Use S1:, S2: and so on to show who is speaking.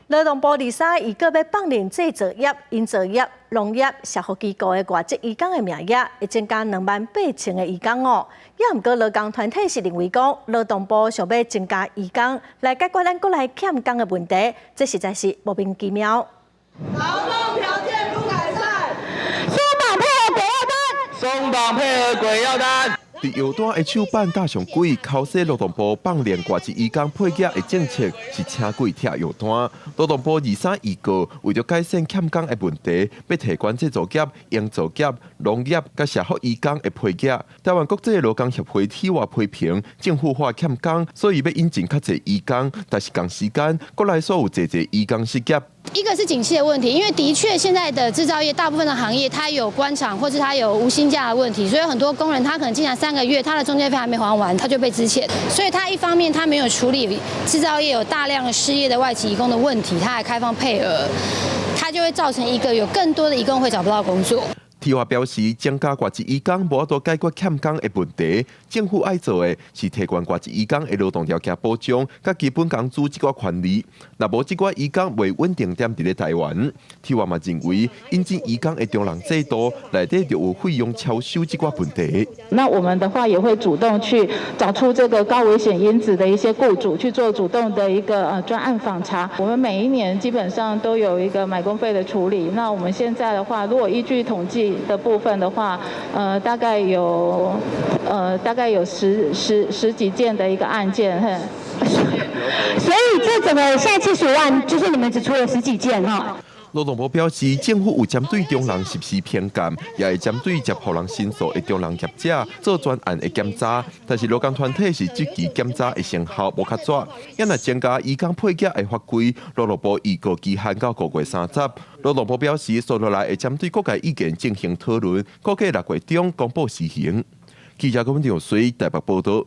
S1: 劳动部23已个要放任制造业、营造业、农业、社福机构的外籍移工的名额，会增加28000个移工哦。也毋过，劳工团体是认为讲，劳动部想要增加移工来解决咱国内欠工的问题，这实在是莫名其妙。
S2: 劳动条件不改善，
S3: 松绑配合鬼要单。伫药单的手办搭上鬼，考试劳动部放连外籍移工配额的政策是请鬼拆药单。劳动部23预告，为了改善欠工的问题，要提高制造业、营造业、农业甲社福移工的配额。台湾国际劳工协会体外批评政府化欠工，所以要引进较侪移工，但是同时间国内所有侪移工失业。
S4: 一个是景气的问题，因为的确现在的制造业大部分的行业，它有关厂或是它有无薪假的问题，所以很多工人他可能进来3个月，他的中介费还没还完，他就被资遣。所以他一方面他没有处理制造业有大量的失业的外籍移工的问题，他还开放配额，他就会造成一个有更多的移工会找不到工作。
S3: 体外表示，增加外籍移工无法度解决欠工的问题，政府爱做的是提高外籍移工的劳动条件保障，甲基本工资这寡权利。若无这寡移工未稳定点伫咧台湾，体外嘛认为引进移工的中人制度内底就有费用超收这寡问题。
S5: 那我们的话也会主动去找出这个高危险因子的一些雇主，去做主动的一个专案访查。我们每一年基本上都有一个买工费的处理。那我们现在的话，如果依据统计的部分的话，大概有十几件的一个案件，
S6: 所以这整个现在70万，就是你们只出了10几件哈。
S3: 劳动部表示，政府有针对中人是不是偏见，也会针对接互人申诉的中人业者做专案的检查。但是劳工团体是积极检查的成效无较足，也若增加移工配额的法规，劳动部预告期限到5月30。劳动部表示，接下来会针对各界意见进行讨论，估计6月中公布施行。记者郭文定随台北报道。